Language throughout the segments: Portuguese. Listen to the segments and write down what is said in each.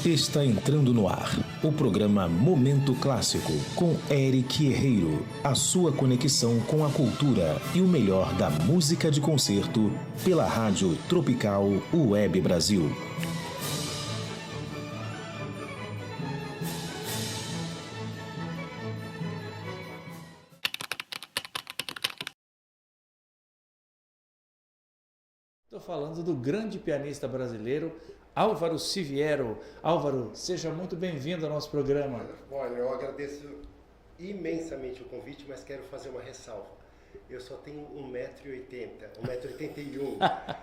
Está entrando no ar o programa Momento Clássico com Eric Herreiro, a sua conexão com a cultura e o melhor da música de concerto pela Rádio Tropical Web Brasil. Estou falando do grande pianista brasileiro Álvaro Siviero. Álvaro, seja muito bem-vindo ao nosso programa. Olha, eu agradeço imensamente o convite, mas quero fazer uma ressalva. Eu só tenho 1,80m, 1,81m.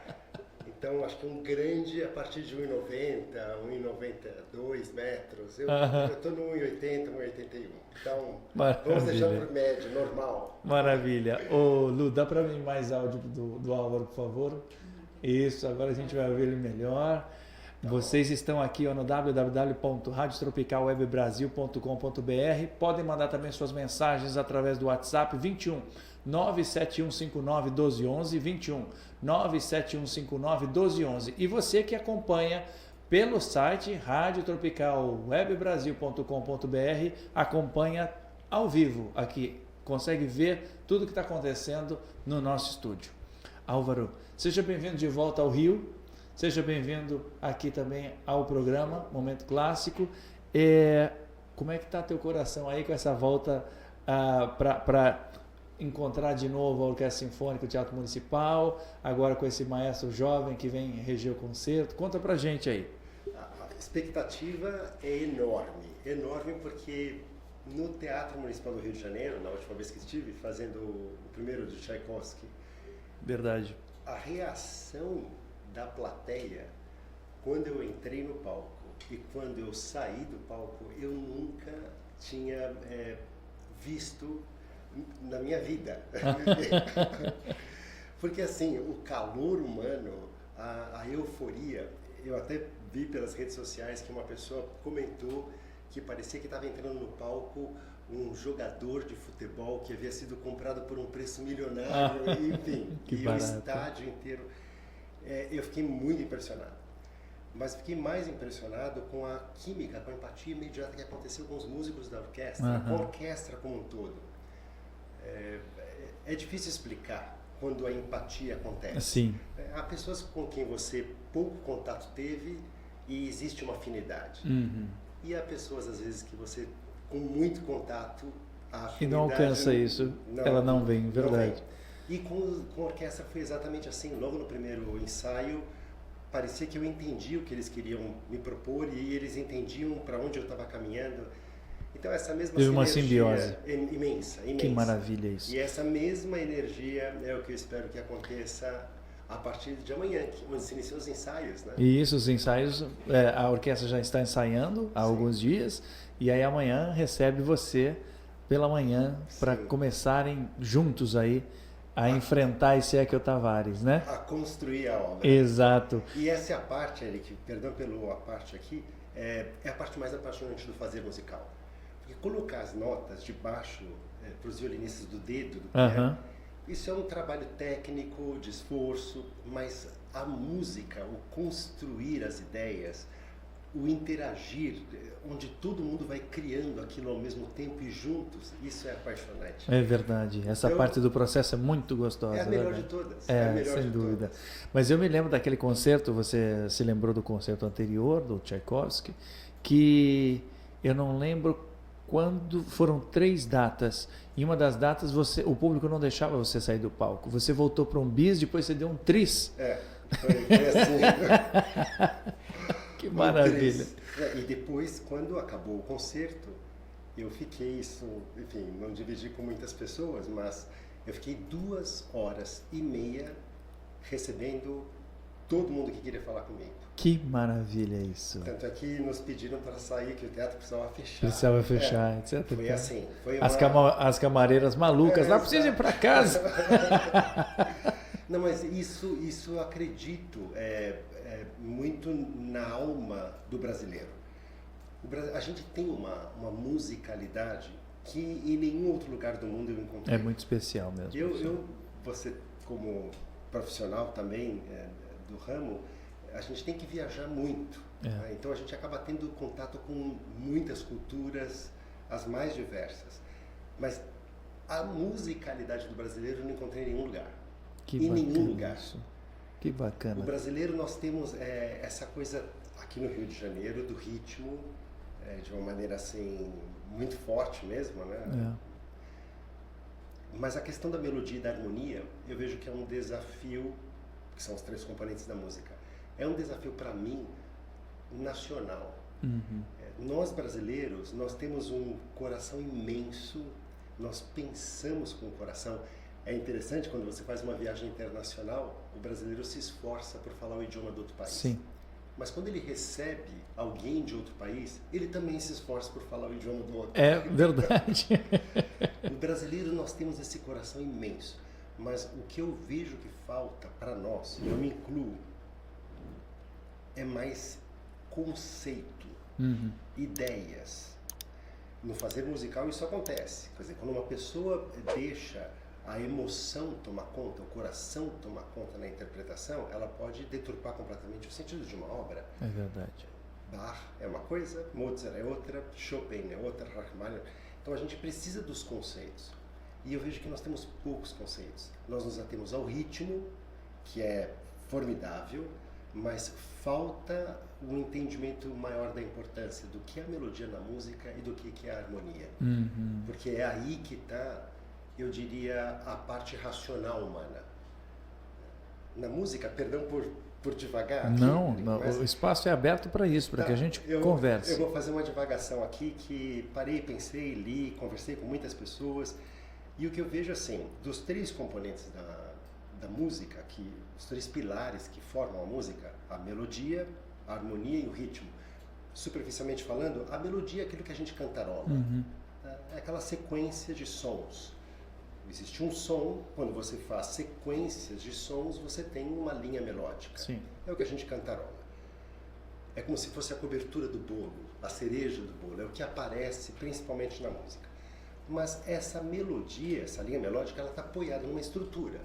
Então, acho que um grande a partir de 1,90m, 1,92 metros. Eu estou no 1,80m, 1,81m. Então, Maravilha. Vamos deixar para o médio, normal. Maravilha. Ô, Lu, dá para mim mais áudio do Álvaro, por favor? Isso, agora a gente vai ouvir ele melhor. Vocês estão aqui no www.radiotropicalwebbrasil.com.br. Podem mandar também suas mensagens através do WhatsApp 21 97159 1211, 21 97159 1211. E você que acompanha pelo site radiotropicalwebbrasil.com.br, acompanha ao vivo aqui, consegue ver tudo que está acontecendo no nosso estúdio. Álvaro, seja bem-vindo de volta ao Rio. Seja bem-vindo aqui também ao programa Momento Clássico. Como é que está teu coração aí com essa volta para encontrar de novo a Orquestra Sinfônica, o Teatro Municipal, agora com esse maestro jovem que vem reger o concerto? Conta pra gente aí. A expectativa é enorme porque no Teatro Municipal do Rio de Janeiro, na última vez que estive, fazendo o primeiro de Tchaikovsky, Verdade. a reação da plateia, quando eu entrei no palco e quando eu saí do palco, eu nunca tinha visto na minha vida. Porque assim, o calor humano, a euforia, eu até vi pelas redes sociais que uma pessoa comentou que parecia que estava entrando no palco um jogador de futebol que havia sido comprado por um preço milionário, enfim, e o estádio inteiro. Eu fiquei muito impressionado, mas fiquei mais impressionado com a química, com a empatia imediata que aconteceu com os músicos da orquestra, com a orquestra como um todo. É difícil explicar quando a empatia acontece. Sim. Há pessoas com quem você pouco contato teve e existe uma afinidade. E há pessoas, às vezes, que você, com muito contato, a afinidade... E não alcança isso, ela não vem, verdade. Não vem. E com a orquestra foi exatamente assim. Logo no primeiro ensaio, parecia que eu entendi o que eles queriam me propor e eles entendiam para onde eu estava caminhando. Então essa mesma Teve uma simbiose imensa. Que maravilha isso. E essa mesma energia é o que eu espero que aconteça a partir de amanhã, onde se iniciam os ensaios, né? E isso, os ensaios, a orquestra já está ensaiando há alguns dias, e aí amanhã recebe você pela manhã para começarem juntos aí a enfrentar esse Ekel Tavares, né? A construir a obra. Exato. E essa é a parte, Eric, perdão pela parte aqui, é a parte mais apaixonante do fazer musical. Porque colocar as notas de baixo para os violinistas do dedo, do piano, isso é um trabalho técnico, de esforço, mas a música, o construir as ideias, o interagir, onde todo mundo vai criando aquilo ao mesmo tempo e juntos, isso é apaixonante. É verdade. Essa parte do processo é muito gostosa. É a melhor de todas. Sem dúvida. Mas eu me lembro daquele concerto, você se lembrou do concerto anterior, do Tchaikovsky, que eu não lembro quando foram 3 datas. Em uma das datas o público não deixava você sair do palco. Você voltou para um bis, depois você deu um tris. Foi assim. Que maravilha. E depois, quando acabou o concerto, eu fiquei enfim, não dividi com muitas pessoas, mas eu fiquei 2h30 recebendo todo mundo que queria falar comigo. Que maravilha isso. Tanto é que nos pediram para sair, que o teatro precisava fechar. Precisava fechar, etc. Foi assim. Foi as camareiras malucas, lá precisa ir para casa. Não, mas isso eu acredito muito na alma do brasileiro. A gente tem uma musicalidade que em nenhum outro lugar do mundo eu encontrei. É muito especial mesmo. Você como profissional também do ramo, a gente tem que viajar muito. Né? Então a gente acaba tendo contato com muitas culturas, as mais diversas. Mas a musicalidade do brasileiro eu não encontrei em nenhum lugar. Nenhum lugar. Isso. Que bacana. O brasileiro, nós temos essa coisa aqui no Rio de Janeiro do ritmo, de uma maneira assim muito forte mesmo, né? Mas a questão da melodia e da harmonia, eu vejo que é um desafio, que são os 3 componentes da música. É um desafio para mim nacional. Nós brasileiros, nós temos um coração imenso, nós pensamos com o coração. É interessante quando você faz uma viagem internacional, o brasileiro se esforça por falar o idioma do outro país. Sim. Mas quando ele recebe alguém de outro país, ele também se esforça por falar o idioma do outro. É verdade. O brasileiro, nós temos esse coração imenso. Mas o que eu vejo que falta para nós, eu me incluo, é mais conceito, ideias. No fazer musical isso acontece. Quer dizer, quando uma pessoa deixa a emoção tomar conta, o coração tomar conta na interpretação, ela pode deturpar completamente o sentido de uma obra. É verdade. Bach é uma coisa, Mozart é outra, Chopin é outra, Rachmaninoff. Então a gente precisa dos conceitos. E eu vejo que nós temos poucos conceitos. Nós nos atemos ao ritmo, que é formidável, mas falta um entendimento maior da importância do que é a melodia na música e do que é a harmonia. Porque é aí que está, eu diria, a parte racional humana. Na música, perdão por devagar. Aqui, não, mas o espaço é aberto para isso, para que a gente converse. Eu vou fazer uma divagação aqui que parei, pensei, li, conversei com muitas pessoas. E o que eu vejo assim, dos 3 componentes da música, os 3 pilares que formam a música, a melodia, a harmonia e o ritmo. Superficialmente falando, a melodia é aquilo que a gente cantarola. É aquela sequência de sons. Existe um som, quando você faz sequências de sons, você tem uma linha melódica. Sim. É o que a gente cantarola. É como se fosse a cobertura do bolo, a cereja do bolo, é o que aparece principalmente na música. Mas essa melodia, essa linha melódica, ela está apoiada numa estrutura.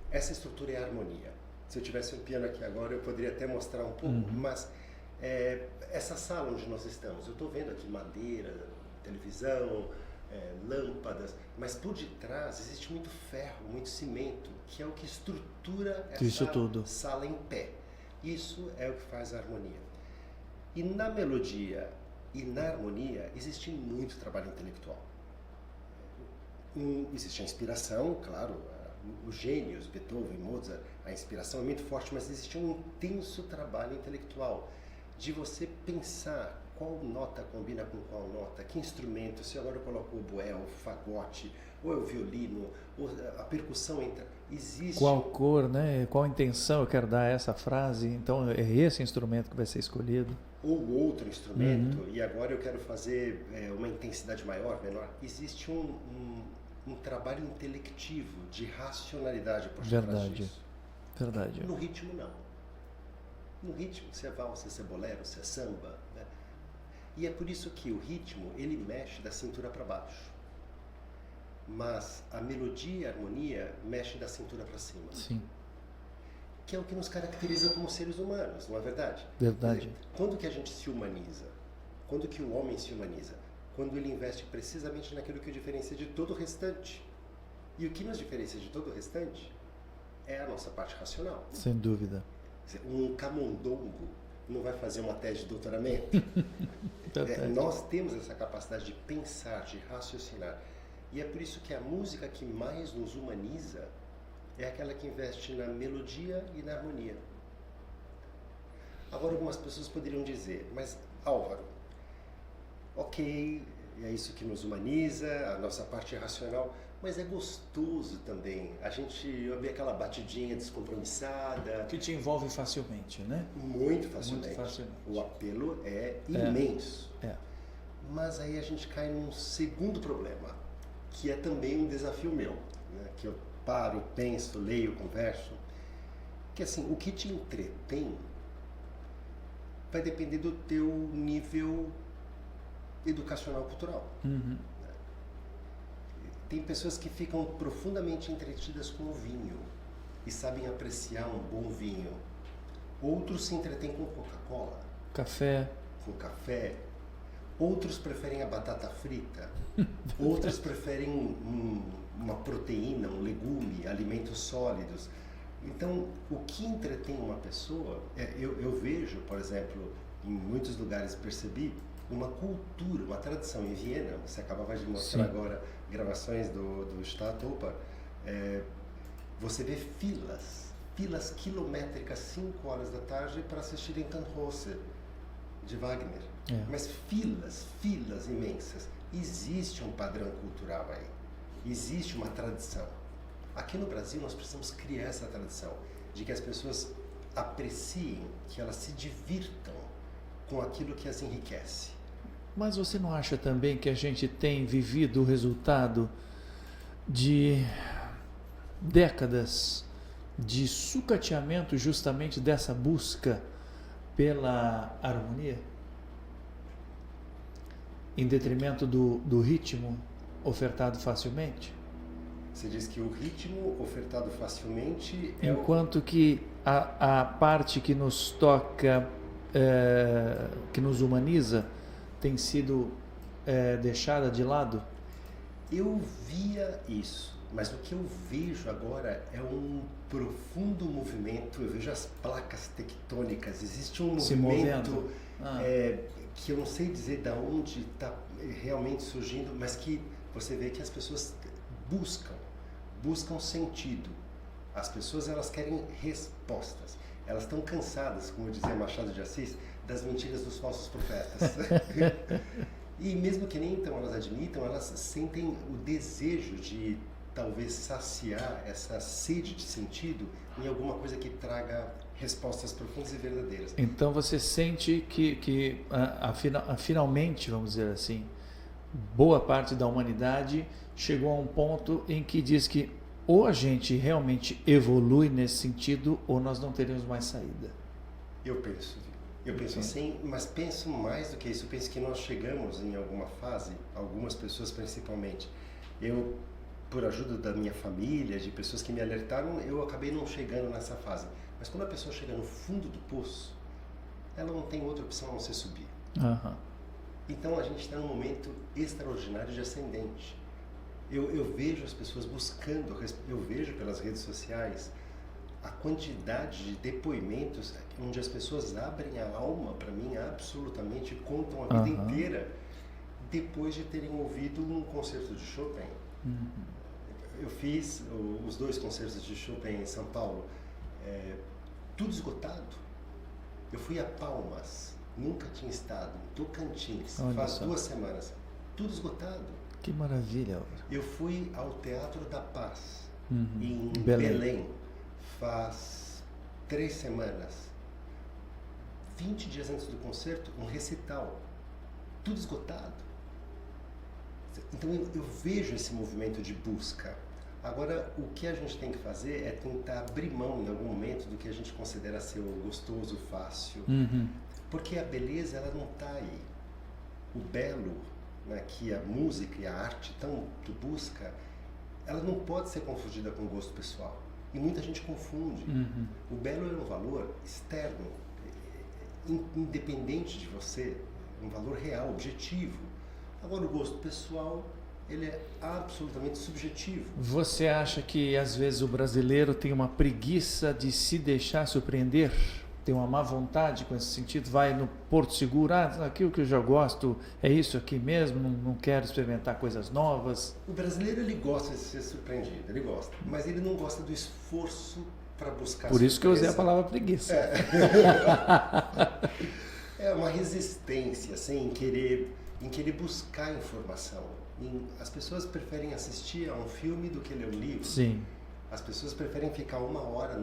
Essa estrutura é a harmonia. Se eu tivesse um piano aqui agora, eu poderia até mostrar um pouco, mas essa sala onde nós estamos, eu estou vendo aqui madeira, televisão, lâmpadas, mas por detrás existe muito ferro, muito cimento, que é o que estrutura essa sala em pé. Isso é o que faz a harmonia. E na melodia e na harmonia existe muito trabalho intelectual. Existe a inspiração, claro, os gênios, Beethoven, Mozart, a inspiração é muito forte, mas existe um intenso trabalho intelectual de você pensar qual nota combina com qual nota, que instrumento, se agora eu coloco o oboé, o fagote, ou é o violino, ou a percussão entra. Existe... Qual cor, né? Qual intenção eu quero dar a essa frase, então é esse instrumento que vai ser escolhido. Ou outro instrumento, e agora eu quero fazer uma intensidade maior, menor. Existe um trabalho intelectivo, de racionalidade por trás disso. Verdade. No ritmo, não. No ritmo, se é valsa, se é bolero, se é samba, né? E é por isso que o ritmo, ele mexe da cintura para baixo. Mas a melodia e a harmonia mexem da cintura para cima. Sim. Que é o que nos caracteriza como seres humanos, não é verdade? Verdade. Quando que a gente se humaniza? Quando que o homem se humaniza? Quando ele investe precisamente naquilo que o diferencia de todo o restante. E o que nos diferencia de todo o restante é a nossa parte racional. Sem dúvida. Um camundongo não vai fazer uma tese de doutoramento. Nós temos essa capacidade de pensar, de raciocinar. E é por isso que a música que mais nos humaniza é aquela que investe na melodia e na harmonia. Agora, algumas pessoas poderiam dizer, mas Álvaro, ok, é isso que nos humaniza, a nossa parte racional, mas é gostoso também a gente ouvir aquela batidinha descompromissada. Que te envolve facilmente, né? Muito facilmente. O apelo é imenso. Mas aí a gente cai num segundo problema, que é também um desafio meu, né? Que eu paro, penso, leio, converso, que assim, o que te entretém vai depender do teu nível educacional cultural. Tem pessoas que ficam profundamente entretidas com o vinho e sabem apreciar um bom vinho. Outros se entretêm com Coca-Cola. Café. Com café. Outros preferem a batata frita. Outros preferem uma proteína, um legume, alimentos sólidos. Então, o que entretém uma pessoa, eu vejo, por exemplo, em muitos lugares percebi uma cultura, uma tradição. Em Viena, você acabava de mostrar agora gravações do Staatsoper, você vê filas quilométricas, 5 horas da tarde, para assistirem Tannhäuser, de Wagner. Mas filas imensas. Existe um padrão cultural aí, existe uma tradição. Aqui no Brasil nós precisamos criar essa tradição, de que as pessoas apreciem, que elas se divirtam com aquilo que as enriquece. Mas você não acha também que a gente tem vivido o resultado de décadas de sucateamento justamente dessa busca pela harmonia? Em detrimento do ritmo ofertado facilmente? Você diz que o ritmo ofertado facilmente enquanto que a parte que nos toca, que nos humaniza, tem sido deixada de lado? Eu via isso, mas o que eu vejo agora é um profundo movimento. Eu vejo as placas tectônicas, existe um movimento que eu não sei dizer de onde está realmente surgindo, mas que você vê que as pessoas buscam sentido. As pessoas, elas querem respostas. Elas estão cansadas, como dizia Machado de Assis, das mentiras dos falsos profetas. E mesmo que nem então elas admitam, elas sentem o desejo de talvez saciar essa sede de sentido em alguma coisa que traga respostas profundas e verdadeiras. Então você sente que finalmente, vamos dizer assim, boa parte da humanidade chegou a um ponto em que diz que ou a gente realmente evolui nesse sentido ou nós não teremos mais saída. Eu penso assim, mas penso mais do que isso. Eu penso que nós chegamos em alguma fase, algumas pessoas principalmente. Eu, por ajuda da minha família, de pessoas que me alertaram, eu acabei não chegando nessa fase. Mas quando a pessoa chega no fundo do poço, ela não tem outra opção a não ser subir. Então a gente está num momento extraordinário de ascendente. Eu vejo as pessoas buscando, eu vejo pelas redes sociais a quantidade de depoimentos onde as pessoas abrem a alma para mim absolutamente, contam a vida inteira depois de terem ouvido um concerto de Chopin. Eu fiz os 2 concertos de Chopin em São Paulo, tudo esgotado. Eu fui a Palmas, nunca tinha estado, em Tocantins, faz 2 semanas, tudo esgotado. Que maravilha, Álvaro. Eu fui ao Teatro da Paz, em Belém, faz 3 semanas. 20 dias antes do concerto, um recital, tudo esgotado. Então eu vejo esse movimento de busca. Agora, o que a gente tem que fazer é tentar abrir mão em algum momento do que a gente considera ser o gostoso, fácil. Porque a beleza, ela não está aí. O belo, né, que a música e a arte tanto busca, ela não pode ser confundida com o gosto pessoal. E muita gente confunde. O belo é um valor externo, independente de você, um valor real, objetivo. Agora, o gosto pessoal, ele é absolutamente subjetivo. Você acha que às vezes o brasileiro tem uma preguiça de se deixar surpreender? Tem uma má vontade com esse sentido? Vai no Porto Seguro, aquilo que eu já gosto é isso aqui mesmo, não quero experimentar coisas novas? O brasileiro, ele gosta de ser surpreendido, ele gosta, mas ele não gosta do esforço para buscar Por isso que eu usei a palavra preguiça. É uma resistência, assim, em querer buscar informação. As pessoas preferem assistir a um filme do que ler um livro. Sim. As pessoas preferem ficar 1 hora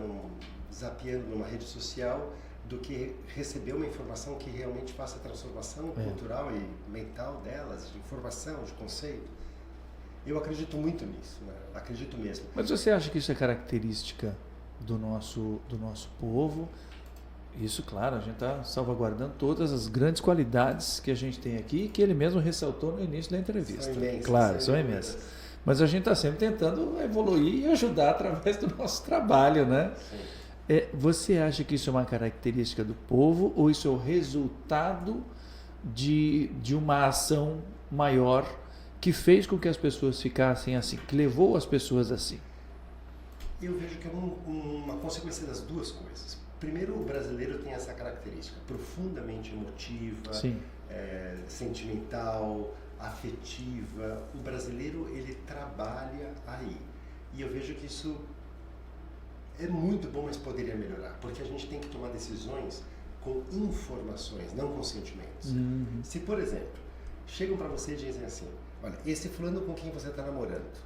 zapeando numa rede social do que receber uma informação que realmente faça a transformação cultural e mental delas, de informação, de conceito. Eu acredito muito nisso, né? Acredito mesmo. Mas você acha que isso é característica do nosso povo? Isso, claro, a gente está salvaguardando todas as grandes qualidades que a gente tem aqui, que ele mesmo ressaltou no início da entrevista. São imensas. Claro, são imensas. Mas a gente está sempre tentando evoluir e ajudar através do nosso trabalho, né? Sim. Você acha que isso é uma característica do povo ou isso é o resultado de uma ação maior que fez com que as pessoas ficassem assim, que levou as pessoas assim? Eu vejo que é uma consequência das duas coisas. Primeiro, o brasileiro tem essa característica profundamente emotiva, sentimental, afetiva. O brasileiro, ele trabalha aí. E eu vejo que isso é muito bom, mas poderia melhorar, porque a gente tem que tomar decisões com informações, não com sentimentos. Se, por exemplo, chegam para você e dizem assim, olha, esse fulano com quem você está namorando,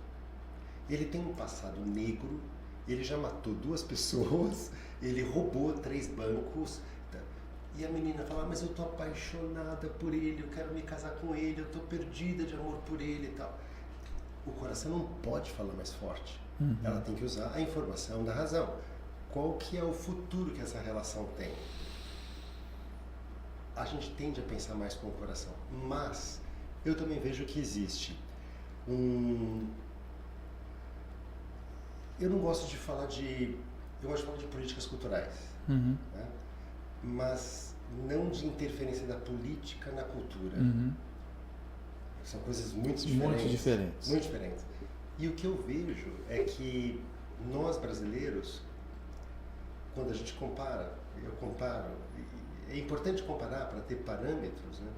ele tem um passado negro, ele já matou 2 pessoas, ele roubou 3 bancos, e a menina fala, mas eu tô apaixonada por ele, eu quero me casar com ele, eu tô perdida de amor por ele e tal. O coração não pode falar mais forte. Ela tem que usar a informação da razão. Qual que é o futuro que essa relação tem? A gente tende a pensar mais com o coração, mas eu também vejo que existe eu não gosto de falar eu gosto de falar de políticas culturais, né? Mas não de interferência da política na cultura. São coisas muito diferentes. Muito diferentes. E o que eu vejo é que nós brasileiros, quando a gente compara, é importante comparar para ter parâmetros, né?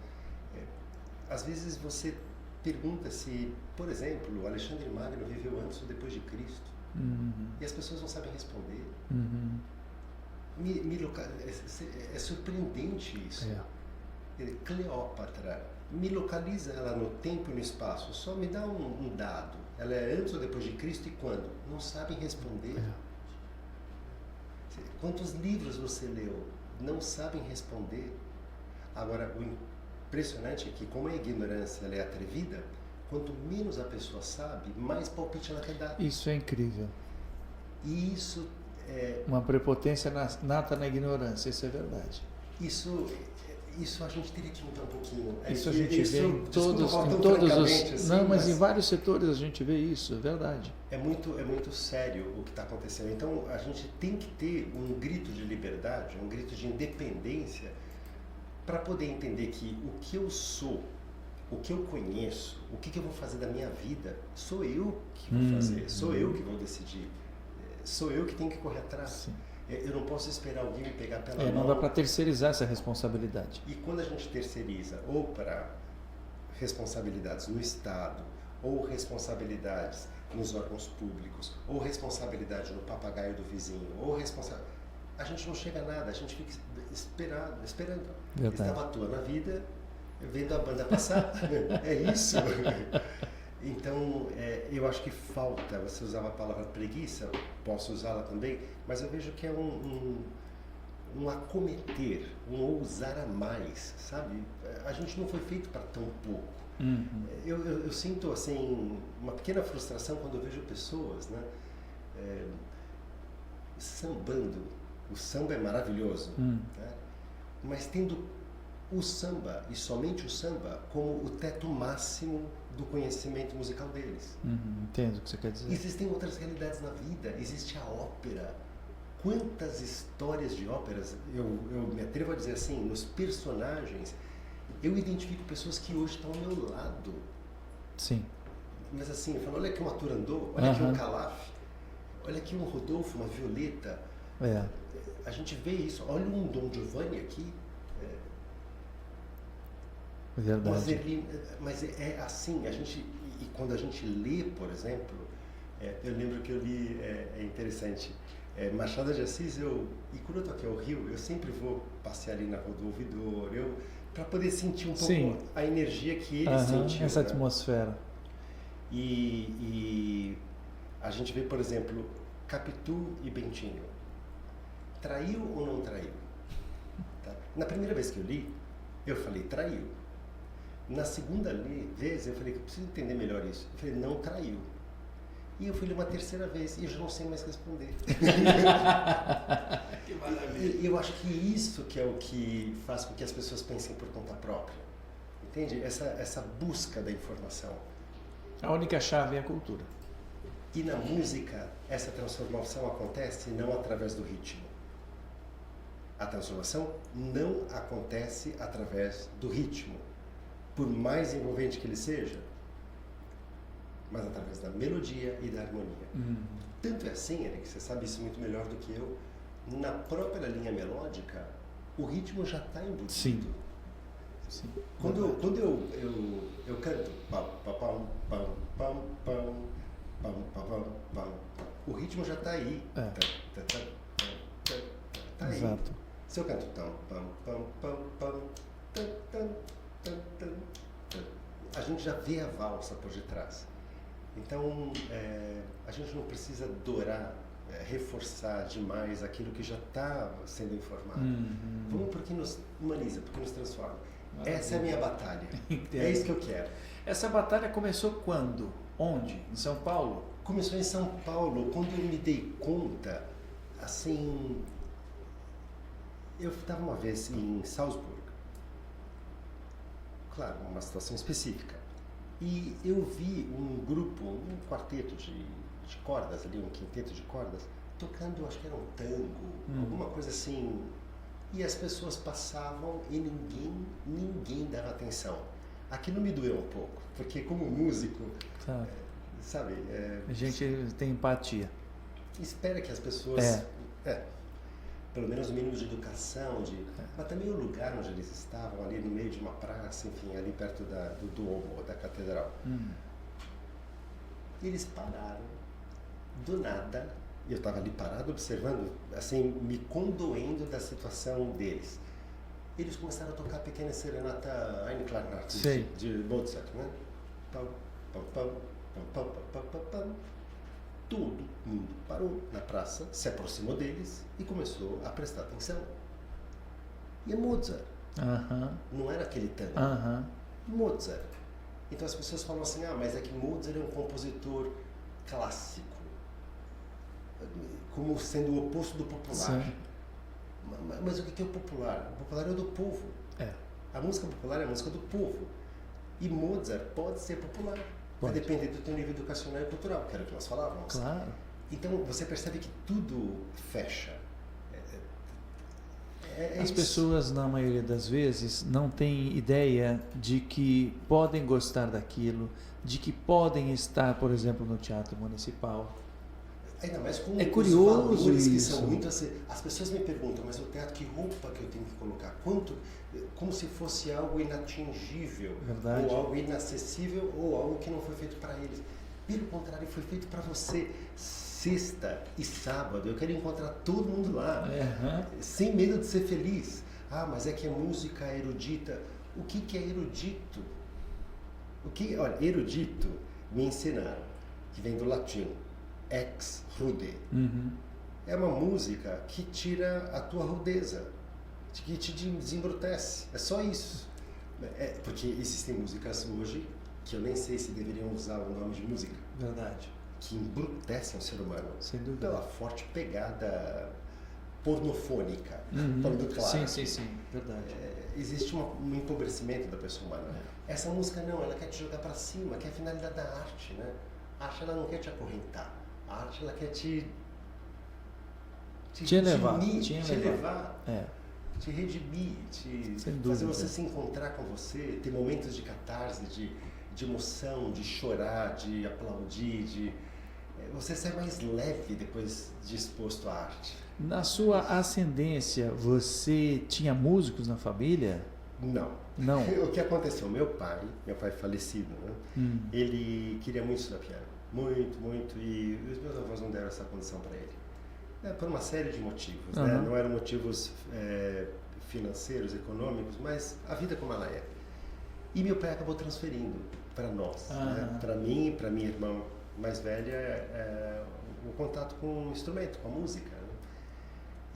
Às vezes você pergunta se, por exemplo, Alexandre Magno viveu antes ou depois de Cristo, e as pessoas não sabem responder. É surpreendente isso. Cleópatra, me localiza ela no tempo e no espaço, só me dá um dado. Ela é antes ou depois de Cristo e quando? Não sabem responder. Quantos livros você leu? Não sabem responder. Agora, o impressionante é que, como a ignorância ela é atrevida, quanto menos a pessoa sabe, mais palpite ela quer dar. Isso é incrível. E isso é... Uma prepotência nata na ignorância, isso é verdade. Isso a gente teria que mudar um pouquinho. Isso a gente vê em todos os... Assim, não, mas em vários setores a gente vê isso, é verdade. É muito sério o que está acontecendo. Então, a gente tem que ter um grito de liberdade, um grito de independência, para poder entender que o que eu sou, o que eu conheço, o que eu vou fazer da minha vida, sou eu que vou fazer, sou eu que vou decidir, sou eu que tenho que correr atrás. Sim. Eu não posso esperar alguém me pegar pela mão. Não dá para terceirizar essa responsabilidade. E quando a gente terceiriza ou para responsabilidades no Estado, ou responsabilidades nos órgãos públicos, ou responsabilidade no papagaio do vizinho, ou a gente não chega a nada, a gente fica esperando. Verdade. Estava à toa na vida, vendo a banda passar. É isso. Então, eu acho que falta, você usava a palavra preguiça, posso usá-la também, mas eu vejo que é um acometer, um ousar a mais, sabe? A gente não foi feito para tão pouco. Eu sinto, assim, uma pequena frustração quando eu vejo pessoas, né, sambando. O samba é maravilhoso, né? Mas tendo o samba, e somente o samba, como o teto máximo do conhecimento musical deles. Entendo o que você quer dizer. Existem outras realidades na vida, existe a ópera. Quantas histórias de óperas, eu me atrevo a dizer assim, nos personagens, eu identifico pessoas que hoje estão ao meu lado. Sim. Mas assim, eu falo, olha aqui um Turandot, olha aqui um Calaf, olha aqui um Rodolfo, uma Violeta. A gente vê isso, olha um Dom Giovanni aqui. Verdade. Mas é assim, e quando a gente lê, por exemplo, eu lembro que eu li, é interessante, Machado de Assis, e quando eu tô aqui ao Rio, eu sempre vou passear ali na Rua do Ouvidor, para poder sentir um pouco a energia que ele sentiu. Essa né? atmosfera. E a gente vê, por exemplo, Capitu e Bentinho. Traiu ou não traiu? Tá? Na primeira vez que eu li, eu falei, traiu. Na segunda vez, eu falei que eu preciso entender melhor isso. Eu falei, não traiu. E eu fui ler uma terceira vez e eu já não sei mais responder. Que maravilha. Eu acho que isso que é o que faz com que as pessoas pensem por conta própria. Entende? Essa busca da informação. A única chave é a cultura. E na música, essa transformação acontece não através do ritmo. A transformação não acontece através do ritmo, por mais envolvente que ele seja, mas através da melodia e da harmonia. Tanto é assim, Eric, você sabe isso muito melhor do que eu, na própria linha melódica, o ritmo já está embutido. Sim. Quando eu canto pam, pam, pam, pam, pam, pam, pam, pam, pam, o ritmo já está aí. Tá aí. Exato. Se eu canto tam, pam, pam, pam, pam, tam, tam, tam, tam, tam, a gente já vê a valsa por detrás. Então, a gente não precisa dourar, reforçar demais aquilo que já está sendo informado. Vamos porque nos humaniza, porque nos transforma. Essa é a minha batalha. É isso que eu quero. Essa batalha começou quando? Onde? Em São Paulo? Começou em São Paulo, quando eu me dei conta, assim... Eu estava uma vez em Salzburg, claro, uma situação específica, e eu vi um grupo, um quarteto de cordas ali, um quinteto de cordas, tocando, acho que era um tango, alguma coisa assim, e as pessoas passavam e ninguém dava atenção. Aquilo me doeu um pouco, porque como músico, sabe... A gente tem empatia. Espera que as pessoas... pelo menos o mínimo de educação, mas também o lugar onde eles estavam, ali no meio de uma praça, enfim, ali perto do Duomo, da catedral. E eles pararam, do nada, e eu estava ali parado observando, assim, me condoendo da situação deles. Eles começaram a tocar a pequena serenata Ein Kleinert de Mozart, né? Pam, pam, pam, pam, pam, pam, pam, pam. Todo mundo parou na praça, se aproximou deles e começou a prestar atenção. E é Mozart. Não era aquele tango. Mozart. Então as pessoas falam assim, mas é que Mozart é um compositor clássico, como sendo o oposto do popular. Mas o que é o popular? O popular é o do povo. A música popular é a música do povo. E Mozart pode ser popular. Vai depender do teu nível educacional e cultural, que era o que nós falávamos. Claro. Então você percebe que tudo fecha. As pessoas, na maioria das vezes, não têm ideia de que podem gostar daquilo, de que podem estar, por exemplo, no Teatro Municipal. Ainda mais com é curioso os valores que isso. São muito assim. As pessoas me perguntam, mas o teatro, que roupa que eu tenho que colocar? Quanto? Como se fosse algo inatingível, Verdade. ou algo inacessível, ou algo que não foi feito para eles. Pelo contrário, foi feito para você. Sexta e sábado, eu quero encontrar todo mundo lá, sem medo de ser feliz. Mas é que é música erudita. O que é erudito? Olha, erudito me ensinaram, que vem do latim, ex rude. É uma música que tira a tua rudeza, que te desembrutece. É só isso. Porque existem músicas hoje que eu nem sei se deveriam usar o nome de música. Verdade. Que embrutecem o ser humano. Sem dúvida. Pela forte pegada pornofônica. Falando claro. Sim. Verdade. Existe um empobrecimento da pessoa humana. Essa música não, ela quer te jogar para cima, que é a finalidade da arte, né? A arte, ela não quer te acorrentar. A arte, ela quer te elevar. Te redimir, fazer você se encontrar com você, ter momentos de catarse, de emoção, de chorar, de aplaudir, você sai mais leve depois de exposto à arte. Na sua ascendência, você tinha músicos na família? Não. O que aconteceu? Meu pai falecido, né? Ele queria muito estudar piano. Muito, e os meus avós não deram essa condição para ele. Por uma série de motivos, né? Não eram motivos financeiros, econômicos, mas a vida como ela é. E meu pai acabou transferindo para nós, né? Para mim e para minha irmã mais velha, o contato com o instrumento, com a música. Né?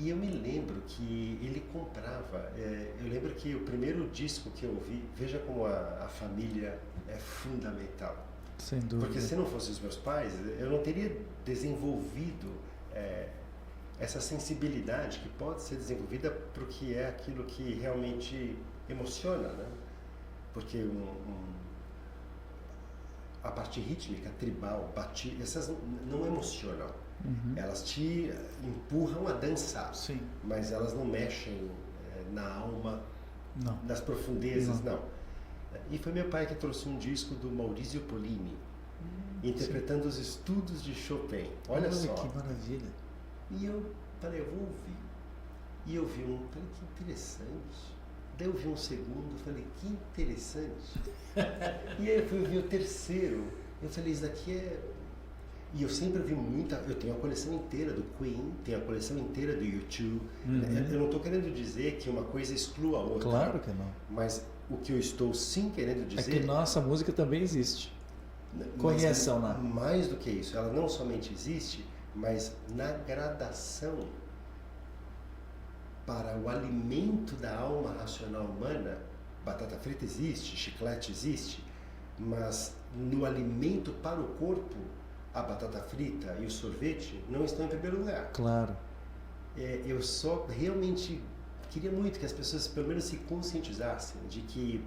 E eu me lembro que ele comprava, eu lembro que o primeiro disco que eu ouvi, veja como a família é fundamental. Sem dúvida. Porque se não fossem os meus pais, eu não teria desenvolvido essa sensibilidade que pode ser desenvolvida para o que é aquilo que realmente emociona, né? Porque a parte rítmica, tribal, essas não emocionam. Elas te empurram a dançar, Sim. mas elas não mexem na alma, Não. nas profundezas, não. E foi meu pai que trouxe um disco do Maurizio Pollini, interpretando os estudos de Chopin. Olha só. Que maravilha. E eu falei, eu vou ouvir. E eu vi um, falei, que interessante. Daí eu vi um segundo, falei, que interessante. E aí eu fui ouvir o terceiro. Eu falei, isso daqui é... E eu sempre vi muita... Eu tenho a coleção inteira do Queen, tenho a coleção inteira do U2. Eu não estou querendo dizer que uma coisa exclua a outra. Claro que não. Mas o que eu estou sim querendo dizer... É que nossa música também existe. Conheçam lá. Mais do que isso, ela não somente existe, mas na gradação para o alimento da alma racional humana, batata frita existe, chiclete existe, mas no alimento para o corpo, a batata frita e o sorvete não estão em primeiro lugar. Claro. Eu só realmente queria muito que as pessoas pelo menos se conscientizassem de que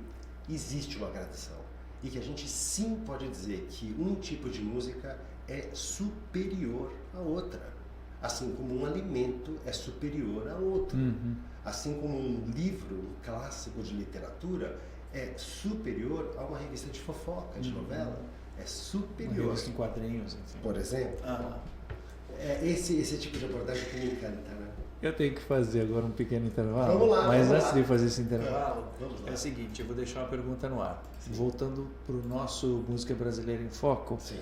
existe uma gradação e que a gente sim pode dizer que um tipo de música é superior à outra. Assim como um alimento é superior a outro. Assim como um livro, um clássico de literatura, é superior a uma revista de fofoca, de novela. É superior. Uma revista em quadrinhos, enfim. Por exemplo. É esse tipo de abordagem que me encanta, né? Eu tenho que fazer agora um pequeno intervalo. Vamos lá, mas vamos antes lá. de fazer esse intervalo, Vamos lá. é o seguinte, eu vou deixar uma pergunta no ar. Sim. Voltando para o nosso Música Brasileira em Foco. Sim.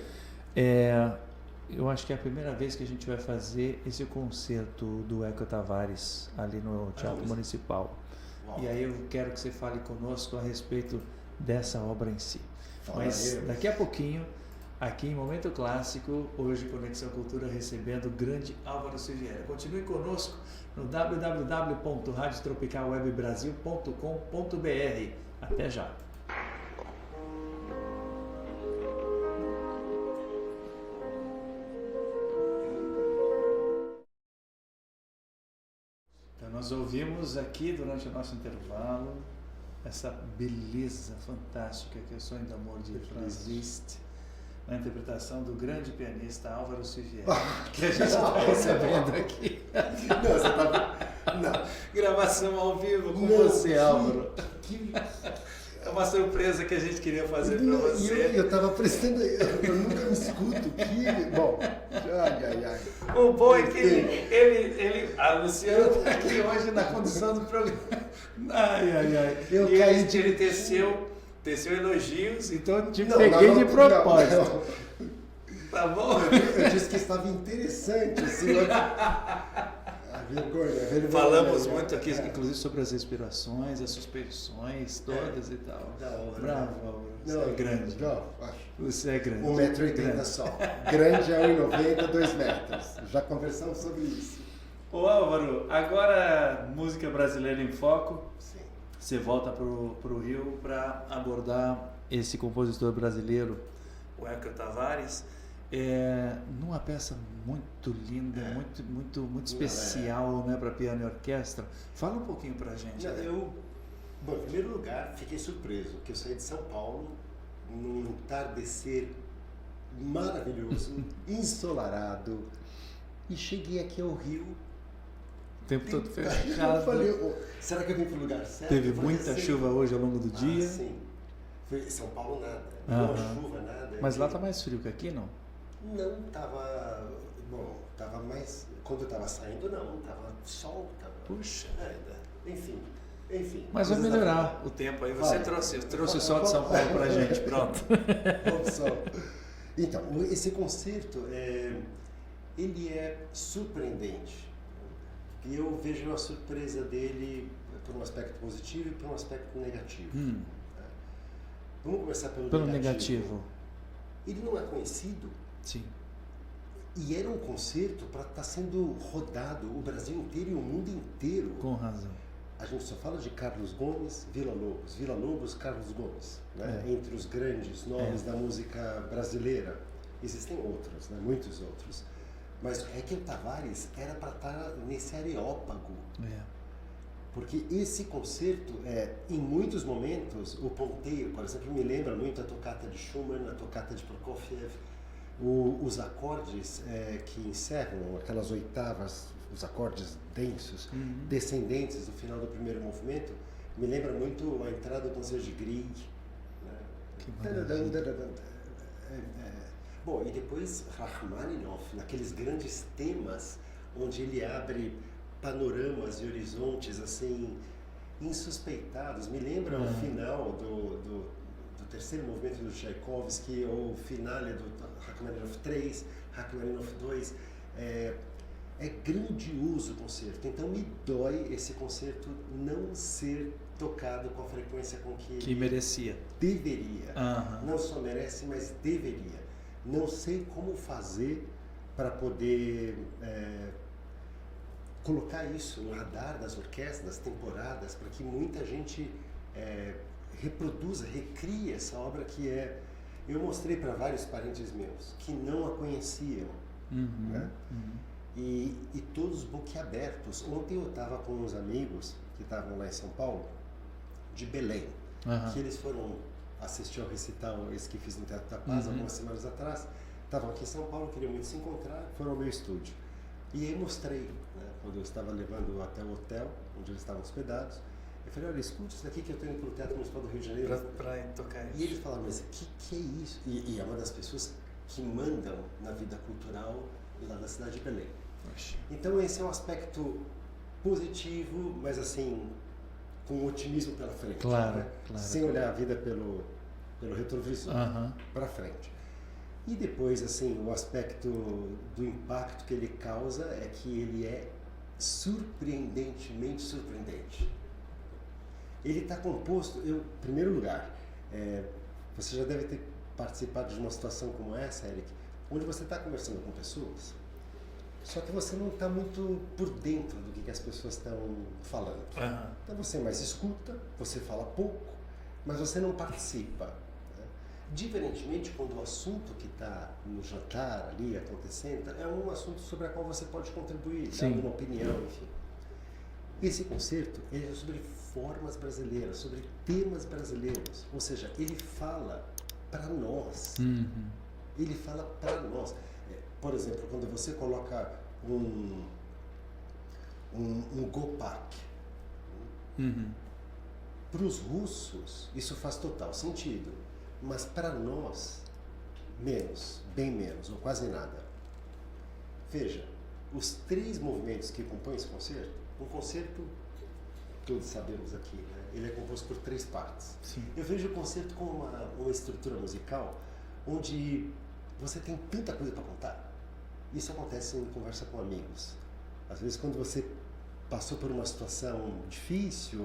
Eu acho que é a primeira vez que a gente vai fazer esse concerto do Eco Tavares ali no Teatro Municipal. Uau. E aí eu quero que você fale conosco a respeito dessa obra em si. Mas daqui a pouquinho, aqui em Momento Clássico, hoje Conexão Cultura recebendo o grande Álvaro Silveira. Continue conosco no www.radiotropicalwebbrasil.com.br. Até já! Nós ouvimos aqui durante o nosso intervalo essa beleza fantástica que é o Sonho do Amor de Franz Liszt, na interpretação do grande pianista Álvaro Silveira, que a gente está recebendo aqui. Não, você está... Não. Gravação ao vivo com você, Álvaro. É uma surpresa que a gente queria fazer para você. Eu estava prestando... Eu nunca me escuto. Bom, ai. O bom é que a Luciana está aqui hoje na condução do programa. Ai. Ele teceu elogios, então eu te peguei de propósito. Não. Tá bom? Eu disse que estava interessante. Assim, vergonha. Falamos muito aqui, inclusive, sobre as respirações, as suspensões, todas e tal. Bravo, Álvaro. Você é grande. Você é grande. 1,80 m só. Grande é 1,90 m, 2 metros. Já conversamos sobre isso. Ô Álvaro, agora música brasileira em foco. Sim. Você volta pro Rio para abordar esse compositor brasileiro, o Eco Tavares. Numa peça muito linda, muito especial, né, para piano e orquestra. Fala um pouquinho pra gente. Bom, em primeiro lugar, fiquei surpreso, porque eu saí de São Paulo num entardecer maravilhoso, ensolarado, e cheguei aqui ao Rio. O tempo todo fechado. Eu falei, será que eu vim pro lugar certo? Teve muita chuva hoje ao longo do dia. Sim. Foi São Paulo nada, não chuva, nada. Mas lá tá mais frio que aqui, não? Não, tava mais, quando eu tava saindo não, tava sol, Puxa. Enfim. Mas vai melhorar o tempo aí, você trouxe o sol de São Paulo pra gente, pronto. Então, esse concerto, ele é surpreendente. E eu vejo a surpresa dele por um aspecto positivo e por um aspecto negativo. Vamos começar pelo negativo. Ele não é conhecido. Sim. E era um concerto para estar sendo rodado o Brasil inteiro e o mundo inteiro. Com razão. A gente só fala de Carlos Gomes, Villa-Lobos, Carlos Gomes, né? Entre os grandes nomes da música brasileira. Existem outros, né? Muitos outros. Mas Eco Tavares era para estar nesse areópago. Porque esse concerto, em muitos momentos, o ponteio, por exemplo, me lembra muito a tocata de Schumann, a tocata de Prokofiev. Os acordes que encerram aquelas oitavas, os acordes densos, descendentes do final do primeiro movimento, me lembra muito a entrada do concerto de Grieg. Né? Bom, e depois Rachmaninoff, naqueles grandes temas, onde ele abre panoramas e horizontes assim insuspeitados. Me lembra o final do terceiro movimento do Tchaikovsky, ou o finale do Rachmaninoff 3, Rachmaninoff 2. É grandioso o concerto, então me dói esse concerto não ser tocado com a frequência com que ele merecia. Deveria. Não só merece, mas deveria. Não sei como fazer para poder colocar isso no radar das orquestras, das temporadas, para que muita gente reproduza, recrie essa obra que é... Eu mostrei para vários parentes meus que não a conheciam, né? E todos boquiabertos. Ontem eu estava com uns amigos que estavam lá em São Paulo, de Belém, que eles foram assistir ao recital esse que fiz no Teatro da Paz algumas semanas atrás. Estavam aqui em São Paulo, queriam muito se encontrar, foram ao meu estúdio. E aí mostrei, né, quando eu estava levando até o hotel, onde eles estavam hospedados, eu falei, olha, escute isso daqui que eu estou indo para o Teatro Municipal do Rio de Janeiro. Para tocar isso. E eles falaram, mas o que é isso? E é uma das pessoas que mandam na vida cultural lá da cidade de Belém. Oxi. Então esse é um aspecto positivo, mas assim, com otimismo pela frente. Claro, né? claro. Sem olhar a vida pelo retrovisor, para frente. E depois, assim, o aspecto do impacto que ele causa é que ele é surpreendentemente surpreendente. Ele está composto, em primeiro lugar, você já deve ter participado de uma situação como essa, Eric, onde você está conversando com pessoas, só que você não está muito por dentro do que as pessoas estão falando. Então você mais escuta, você fala pouco, mas você não participa. Né? Diferentemente, quando o assunto que está no jantar ali acontecendo é um assunto sobre o qual você pode contribuir, dar uma opinião, enfim. Esse concerto ele é sobre formas brasileiras, sobre temas brasileiros, ou seja, ele fala para nós. Ele fala para nós. Por exemplo, quando você coloca um Gopak, para os russos isso faz total sentido, mas para nós, menos, bem menos, ou quase nada. Veja, os 3 movimentos que compõem esse concerto, um concerto, todos sabemos aqui, né? Ele é composto por 3 partes. Sim. Eu vejo o concerto como uma estrutura musical onde você tem tanta coisa para contar. Isso acontece em conversa com amigos. Às vezes, quando você passou por uma situação difícil,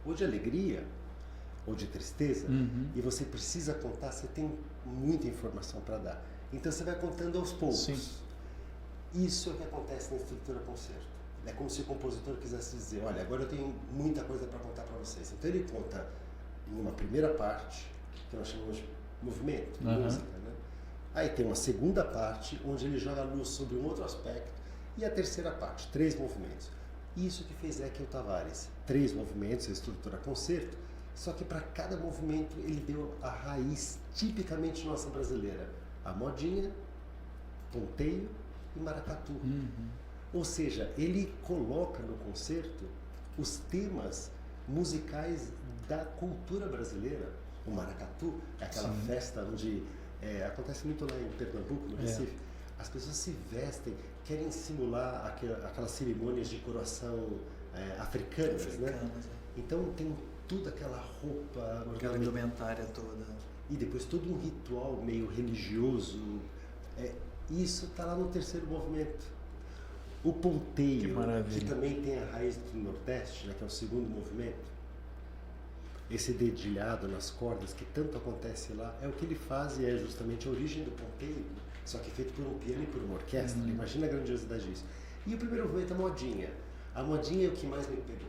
ou de alegria, ou de tristeza, e você precisa contar, você tem muita informação para dar. Então, você vai contando aos poucos. Sim. Isso é o que acontece na estrutura concerto. É como se o compositor quisesse dizer, olha, agora eu tenho muita coisa para contar para vocês. Então, ele conta em uma primeira parte, que nós chamamos de movimento, música, né? Aí tem uma segunda parte, onde ele joga a luz sobre um outro aspecto, e a terceira parte, 3 movimentos. Isso que fez Ekel Tavares, 3 movimentos, a estrutura concerto, só que para cada movimento ele deu a raiz tipicamente nossa brasileira, a modinha, ponteio e maracatu. Ou seja, ele coloca no concerto os temas musicais da cultura brasileira. O maracatu é aquela festa onde acontece muito lá em Pernambuco, no Recife. As pessoas se vestem, querem simular aquelas cerimônias de coroação africanas, né? Então tem toda aquela roupa, aquela indumentária toda. E depois todo um ritual meio religioso. Isso está lá no terceiro movimento. O ponteio, que também tem a raiz do Nordeste, né, que é o segundo movimento, esse dedilhado nas cordas que tanto acontece lá, é o que ele faz e é justamente a origem do ponteio, só que feito por um piano e por uma orquestra. Imagina a grandiosidade disso. E o primeiro movimento é a modinha. A modinha é o que mais me pegou.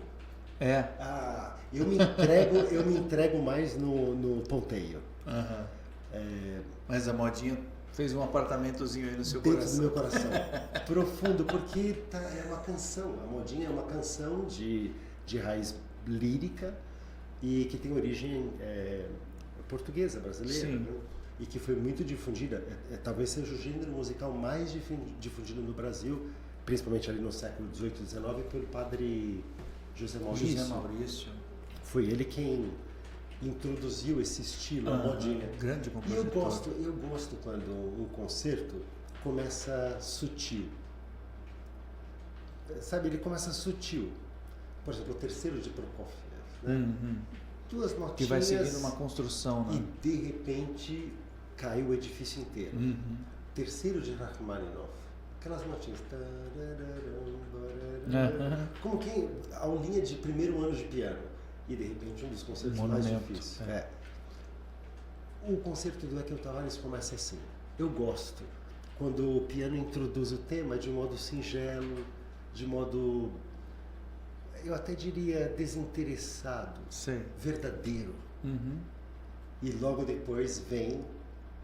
Eu me entrego mais no ponteio. Mas a modinha fez um apartamentozinho aí no seu dentro coração. Do meu coração. Profundo, porque é uma canção. A modinha é uma canção de raiz lírica e que tem origem portuguesa, brasileira. Né? e que foi muito difundida, talvez seja o gênero musical mais difundido no Brasil, principalmente ali no século XVIII e XIX, pelo padre José Maurício. Foi ele quem introduziu esse estilo, a modinha. Grande compositor. E eu gosto quando um concerto começa sutil. Sabe, ele começa sutil. Por exemplo, o terceiro de Prokofiev, né? Duas notinhas. Que vai seguindo uma construção, né? E de repente caiu o edifício inteiro. Terceiro de Rachmaninoff. Aquelas notinhas. Como quem. A aulinha de primeiro ano de piano. E de repente um dos concertos mais difíceis. O concerto do Ekel Tavares começa assim. Eu gosto quando o piano introduz o tema de um modo singelo, de modo, eu até diria, desinteressado, verdadeiro. E logo depois vem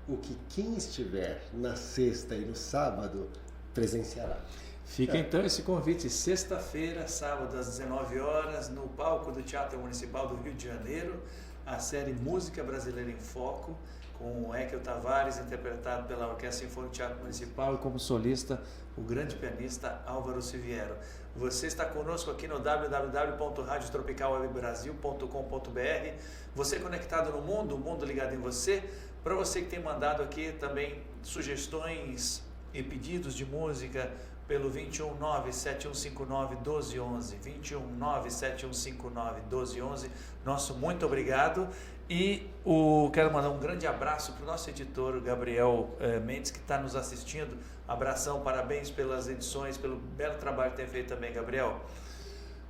o que quem estiver na sexta e no sábado presenciará. Fica então esse convite, sexta-feira, sábado às 19 horas, no palco do Teatro Municipal do Rio de Janeiro, a série Música Brasileira em Foco, com o Ekel Tavares, interpretado pela Orquestra Sinfônica do Teatro Municipal, e como solista, o grande pianista Álvaro Siviero. Você está conosco aqui no www.radiotropicalwebbrasil.com.br. Você conectado no mundo, o mundo ligado em você. Para você que tem mandado aqui também sugestões e pedidos de música, pelo 219-7159-1211, 219-7159-1211, nosso muito obrigado. E quero mandar um grande abraço para o nosso editor Gabriel Mendes, que está nos assistindo. Abração, parabéns pelas edições, pelo belo trabalho que tem feito também, Gabriel.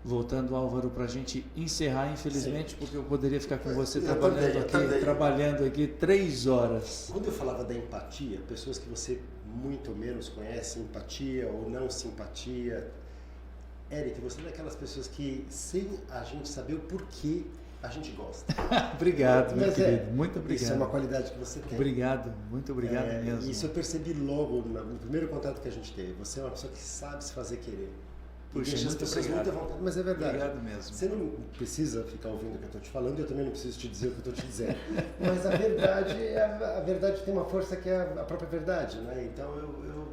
Voltando, Álvaro, para a gente encerrar, infelizmente, porque eu poderia ficar com você trabalhando aqui 3 horas. Quando eu falava da empatia, pessoas que você muito menos conhece, empatia ou não simpatia, Eric, você é daquelas pessoas que, sem a gente saber o porquê, a gente gosta. Obrigado, meu querido. Muito obrigado. Isso é uma qualidade que você tem. Obrigado, muito obrigado mesmo. Isso eu percebi logo no primeiro contato que a gente teve. Você é uma pessoa que sabe se fazer querer. Puxa, deixa as pessoas muito à vontade. Mas é verdade. Obrigado mesmo. Você não precisa ficar ouvindo o que eu estou te falando, eu também não preciso te dizer o que eu estou te dizendo. Mas a verdade tem uma força que é a própria verdade, né? Então eu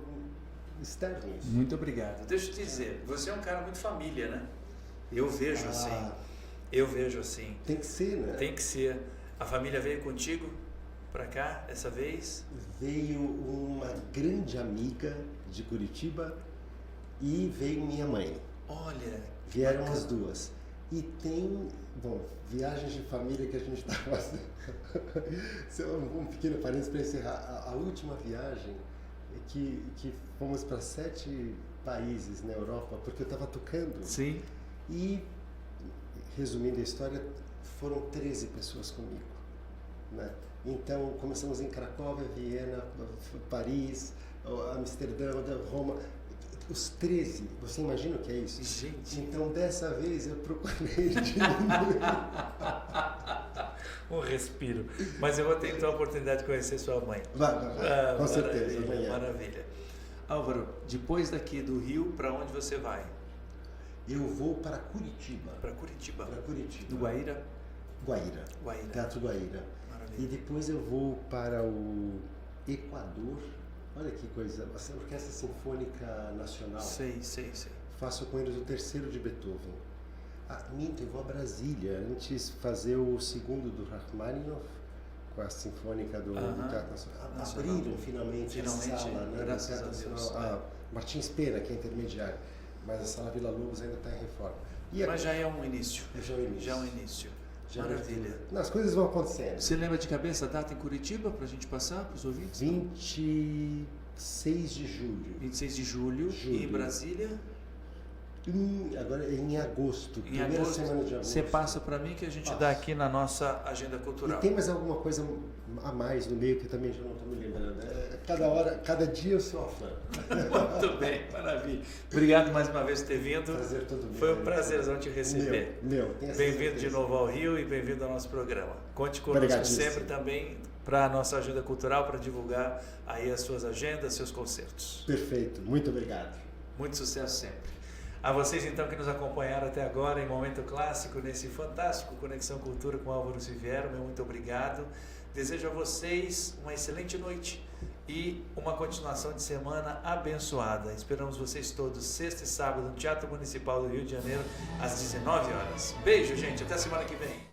externo isso. Muito obrigado. Deixa eu te dizer, você é um cara muito família, né? Eu vejo assim. Tem que ser, né? Tem que ser. A família veio contigo para cá dessa vez? Veio uma grande amiga de Curitiba e veio minha mãe. Olha. Vieram as duas. E tem, viagens de família que a gente está fazendo. Um pequeno parênteses para encerrar. A última viagem que fomos para 7 países na Europa, porque eu estava tocando. Sim. E, resumindo a história, foram 13 pessoas comigo, né? Então, começamos em Cracóvia, Viena, Paris, Amsterdã, Roma. Os 13, você imagina o que é isso? Gente. Então, dessa vez, eu procurei diminuir. Um respiro. Mas eu vou ter então a oportunidade de conhecer sua mãe. Vai. Com certeza. Maravilha. Álvaro, depois daqui do Rio, para onde você vai? Eu vou para Curitiba. Para Curitiba. Do Guaíra? Guaíra. Teatro Guaíra. Maravilha. E depois eu vou para o Equador. Olha que coisa. A Orquestra Sinfônica Nacional. Sei. Faço com eles o terceiro de Beethoven. Eu vou a Brasília antes fazer o segundo do Rachmaninoff com a Sinfônica do Teatro Nacional. Abriram finalmente a sala, né? Graças a Deus. Martins Pena, que é intermediário. Mas a Sala Vila Lobos ainda está em reforma. Mas já é um início. Já é um início. Já Maravilha. As coisas vão acontecendo. Você lembra de cabeça a data em Curitiba para a gente passar para os ouvintes? 26 de julho. 26 de julho. E em Brasília? Agora em agosto. Primeira semana de agosto. Você passa para mim que a gente dá aqui na nossa agenda cultural. E tem mais alguma coisa a mais no meio que também já não estou me lembrando. Cada dia o seu afã. Muito bem, maravilha. Obrigado mais uma vez por ter vindo. Prazer todo meu. Foi um prazerzão te receber. Bem-vindo de novo ao Rio e bem-vindo ao nosso programa. Conte conosco sempre também para a nossa agenda cultural, para divulgar aí as suas agendas, seus concertos. Perfeito, muito obrigado. Muito sucesso sempre. A vocês então que nos acompanharam até agora em Momento Clássico, nesse fantástico Conexão Cultura com Álvaro Siviero, meu muito obrigado. Desejo a vocês uma excelente noite e uma continuação de semana abençoada. Esperamos vocês todos sexta e sábado no Teatro Municipal do Rio de Janeiro às 19 horas. Beijo, gente, até semana que vem.